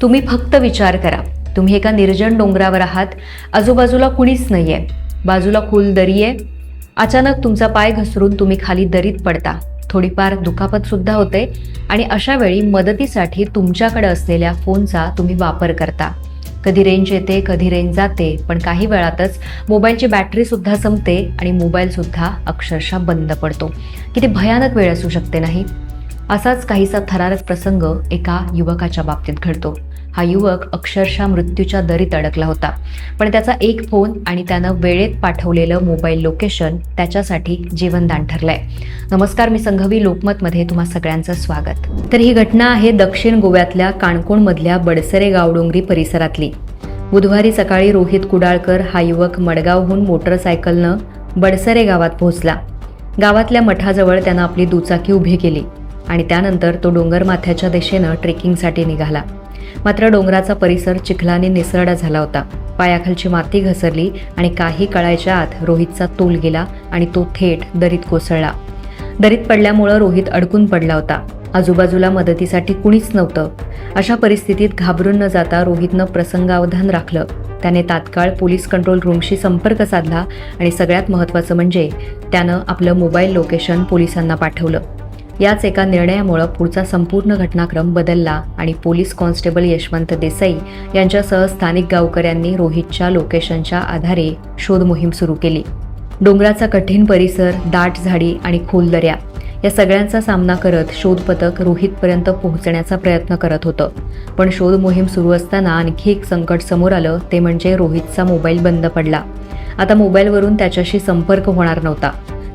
तुम्ही फक्त विचार करा, तुम्ही एका निर्जन डोंगरावर आहात, आजूबाजूला कुणीच नाहीये, बाजूला खोल दरी आहे. अचानक तुमचा पाय घसरून तुम्ही खाली दरीत पडता, थोडीफार दुखापत सुद्धा होते आणि अशा वेळी मदतीसाठी तुमच्याकडे असलेल्या फोनचा तुम्ही वापर करता. कधी रेंज येते, कधी रेंज जाते, पण काही वेळातच मोबाईलची बॅटरी सुद्धा संपते आणि मोबाईल सुद्धा अक्षरशः बंद पडतो. किती भयानक वेळ असू शकते नाही? असाच काहीसा थरारक प्रसंग एका युवकाच्या बाबतीत घडतो. हा युवक अक्षरशः मृत्यूच्या दरीत अडकला होता, पण त्याचा एक फोन आणि त्यानं वेळेत पाठवलेलं मोबाईल लोकेशन त्याच्यासाठी जीवनदान ठरलंय. नमस्कार, मी संघवी लोकमतमध्ये तुम्हा सगळ्यांचं स्वागत. तर ही घटना आहे दक्षिण गोव्यातल्या काणकोणमधल्या बडसरे गावडोंगरी परिसरातली. बुधवारी सकाळी रोहित कुडाळकर हा युवक मडगावहून मोटरसायकलनं बडसरे गावात पोहोचला. गावातल्या मठाजवळ त्यानं आपली दुचाकी उभी केली आणि त्यानंतर तो डोंगरमाथ्याच्या दिशेनं ट्रेकिंगसाठी निघाला. मात्र डोंगराचा परिसर चिखलाने निसरडा झाला होता. पायाखालची माती घसरली आणि काही काळाच्या आत रोहितचा तोल गेला आणि तो थेट दरीत कोसळला. दरीत पडल्यामुळं रोहित अडकून पडला होता. आजूबाजूला मदतीसाठी कुणीच नव्हतं. अशा परिस्थितीत घाबरून न जाता रोहितनं प्रसंगावधान राखलं. त्याने तात्काळ पोलीस कंट्रोल रूमशी संपर्क साधला आणि सगळ्यात महत्त्वाचं म्हणजे त्यानं आपलं मोबाईल लोकेशन पोलिसांना पाठवलं. याच एका निर्णयामुळं पुढचा संपूर्ण घटनाक्रम बदलला आणि पोलीस कॉन्स्टेबल यशवंत देसाई यांच्यासह स्थानिक गावकऱ्यांनी रोहितच्या लोकेशनच्या आधारे शोध मोहीम सुरू केली. डोंगराचा कठीण परिसर, दाट झाडी आणि खोल दऱ्या या सगळ्यांचा सामना करत शोध पथक रोहितपर्यंत पोहोचण्याचा प्रयत्न करत होतं. पण शोध मोहीम सुरू असताना आणखी एक संकट समोर आलं, ते म्हणजे रोहितचा मोबाईल बंद पडला. आता मोबाईलवरून त्याच्याशी संपर्क होणार नव्हता.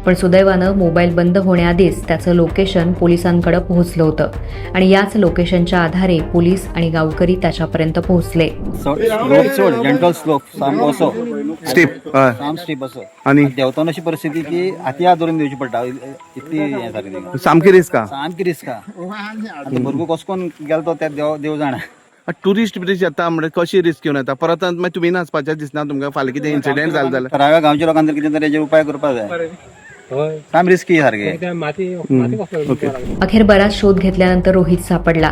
पण सुदैवानं मोबाईल बंद होण्याआधीच त्याचं लोकेशन पोलिसांकडे पोहोचलं होतं आणि याच लोकेशनच्या आधारे पोलीस आणि गावकरी त्याच्यापर्यंत पोहोचले. आणि देवतान अशी परिस्थिती की हाती हात धरून दिवची पडटा इतली सामकी रिस्क सामकी रिस्क आता भरपूर कसकोन गेलो त्या देव जाणा. टुरिस्ट ब्रिज येता म्हणजे कशी रिस्क घेऊन येता परत मागीर तुमी नाचपाचें दिसना तुमकां फाल्यां कितें इन्सिडेंट जालो जाल्यार राव्या गांवच्या लोकांनी कितें तरी हेजेर उपाय करपाक जाय. साम रिस्की सारखे. अखेर बराच शोध घेतल्यानंतर रोहित सापडला.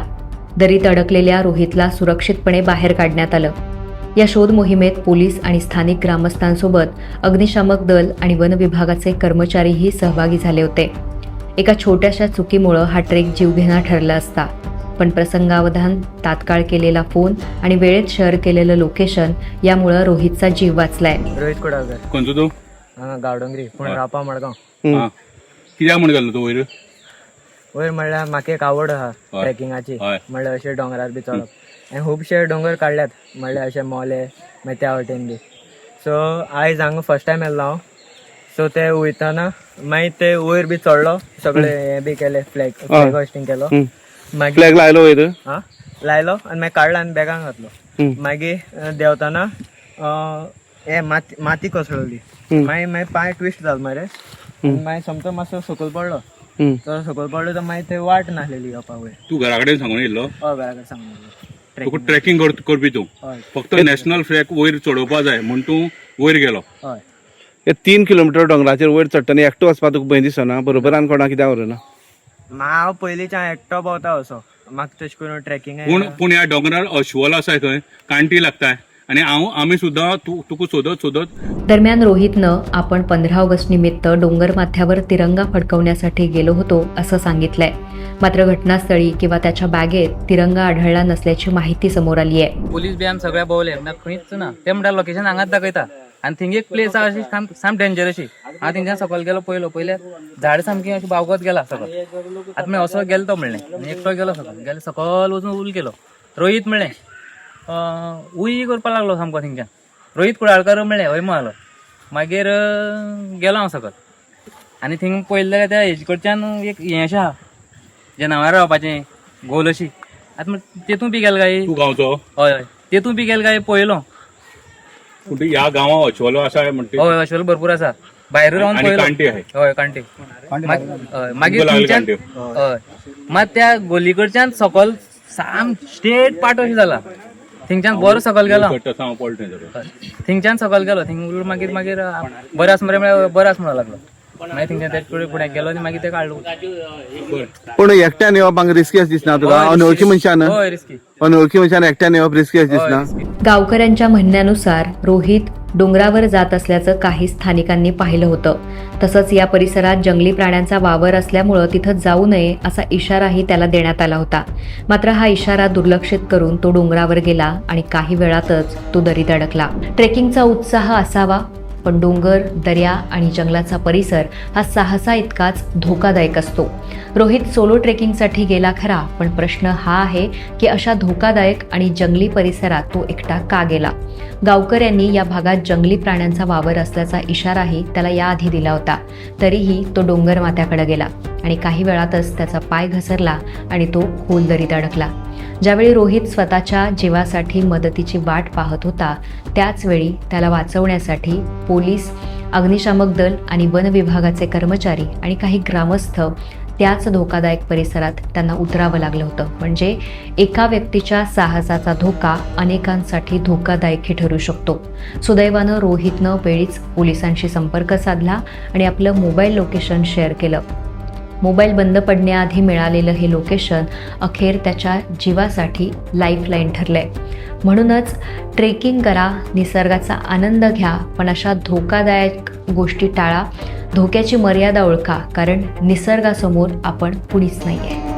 दरीत अडकलेल्या रोहितला सुरक्षितपणे बाहेर काढण्यात आलं. या शोध मोहिमेत पोलीस आणि स्थानिक ग्रामस्थांसोबत अग्निशामक दल आणि वन विभागाचे कर्मचारीही सहभागी झाले होते. एका छोट्याशा चुकीमुळं हा ट्रेक जीवघेणा ठरला असता, पण प्रसंगावधान, तात्काळ केलेला फोन आणि वेळेत शेअर केलेलं लोकेशन यामुळं रोहितचा जीव वाचलाय. रोहित कुडाळकर. कोणतो तू? गावडोंगरी पूण रावपा मडगांव. कित्याक म्हण गेलो तू वयर? वयर म्हणल्यार म्हाका एक आवड आहा ट्रेकिंगाची. म्हणल्यार अशें डोंगरार बी चडप आनी खुबशे डोंगर काडल्यात, म्हणल्यार अशें मोले मागीर त्या वाटेन बी. सो आयज हांगा फर्स्ट टायम येयलो हांव. सो ते वयताना मागीर ते वयर बी चडलो, सगळे हे बी केले, फ्लॅग होस्टिंग केलो. फ्लॅग लायलो वयर लायलो आनी मागीर काडलो आनी बॅगान घातलो. मागीर देंवताना हे माती कोसळली. मागीर पांय ट्विस्ट जालो मरे. मागीर समतो मातसो सकयल पडलो. तो सकयल पडलो तर मागीर थंय वाट नासलेली येवपा वयर. तू घरा कडेन सांगून येयलो? हय, घरा कडेन सांगून येयलो. तुका ट्रेकिंग करपी तू फक्त नॅशनल फ्लॅग वयर चडोवपा जाय म्हण तू वयर गेलो. हय. हे 3 किलोमीटर डोंगराचेर वयर चडटना एकटो वचपाक तुका भंय दिसना? बरोबर आनी कोणाक कित्याक व्हरना? हांव पयलींच्यान एकटो भोंवता असो. म्हाका तशें करून ट्रेकिंग पूण ह्या डोंगरार अस्वल आसाय थंय, कांटी लागताय आणि आम्ही सुद्धा तुका सोदत दरम्यान रोहितनं आपण 15 ऑगस्ट निमित्त डोंगर माथ्यावर तिरंगा फडकवण्यासाठी गेलो होतो असं सांगितलंय. मात्र घटनास्थळी किंवा त्याच्या बॅगेत तिरंगा आढळला नसल्याची माहिती समोर आली आहे. पोलीस बी आमी सगळ्या भोवले, खंयच ना. ते म्हणटा लोकेशन हांगाच दाखयता आनी थिंग एक प्लेस आहा अशी साम डेंजर अशी. हांव थिंगच्यान सकयल गेलो, पयले झाड सामकी अशी बावगत गेला सकयल. आतां मागीर असो गेलो तो म्हणलें, एकटो गेलो सकयल वचून उल केलो. रोहित म्हणलें, उई करपाक लागलो सामको थिंगच्यान. रोहित कुडाळकर म्हणलें, हय म्हणलो. मागीर गेलो हांव सकयल आनी थिंग पळयलें जाल्यार त्या हेजे कडच्यान एक हें अशें आहा जे नांवार रावपाचें गोल अशी. आतां तेतून बी गेलो काय? तू गांवचो? हय, तेतून बी गेलो काय पळयलो. ह्या गांवां अस्वल आसा म्हणटे? हय, अस्वल भरपूर आसा. भायर रावन पळयलो. कांटी आहाय? हय, कांटी. मागीर थिंगच्यान हय, मात त्या गोली कडच्यान सकयल साम स्ट्रेट पाट अशी जाला. थिंगच्यान बरो सकयल गेलो. थिंगच्यान सकयल गेलो. थिंग मागीर बरो आसा मरे, बरो आसा म्हणूंक लागलो. मागीर थिंगच्यान तेजे फुडें गेलो आनी मागीर ते काडलो. पूण एकट्यान येवपाक रिस्की अशें दिसना तुका? अनवळखी मनशान हय रिस्की. अनवळखी मनशान एकट्यान येवप रिस्की अशें दिसना? गावकऱ्यांच्या म्हणण्यानुसार रोहित डोंगरावर जात असल्याचं काही स्थानिकांनी पाहिलं होतं. तसंच या परिसरात जंगली प्राण्यांचा वावर असल्यामुळं तिथं जाऊ नये असा इशाराही त्याला देण्यात आला होता. मात्र हा इशारा दुर्लक्षित करून तो डोंगरावर गेला आणि काही वेळातच तो दरीत अडकला. ट्रेकिंगचा उत्साह असावा, पण डोंगर, दर्या आणि जंगलाचा परिसर हा साहसा इतकाच धोकादायक असतो. रोहित सोलो ट्रेकिंगसाठी गेला खरा, पण प्रश्न हा आहे की अशा धोकादायक आणि जंगली परिसरात तो एकटा का गेला? गावकऱ्यांनी या भागात जंगली प्राण्यांचा वावर असल्याचा इशाराही त्याला याआधी दिला होता. तरीही तो डोंगर माथ्याकडे गेला आणि काही वेळातच त्याचा पाय घसरला आणि तो खोल दरीत अडकला. ज्यावेळी रोहित स्वतःच्या जीवासाठी मदतीची वाट पाहत होता, त्याच वेळी त्याला वाचवण्यासाठी पोलीस, अग्निशामक दल आणि वन विभागाचे कर्मचारी आणि काही ग्रामस्थ त्याच धोकादायक परिसरात त्यांना उतरावं लागलं होतं. म्हणजे एका व्यक्तीच्या साहसाचा धोका अनेकांसाठी धोकादायकही ठरू शकतो. सुदैवानं रोहितनं वेळीच पोलिसांशी संपर्क साधला आणि आपलं मोबाईल लोकेशन शेअर केलं. मोबाईल बंद पडण्याआधी मिळालेलं हे लोकेशन अखेर त्याच्या जीवासाठी लाईफलाईन ठरलंय. म्हणूनच ट्रेकिंग करा, निसर्गाचा आनंद घ्या, पण अशा धोकादायक गोष्टी टाळा. धोक्याची मर्यादा ओळखा, कारण निसर्गासमोर आपण कुणीच नाहीये.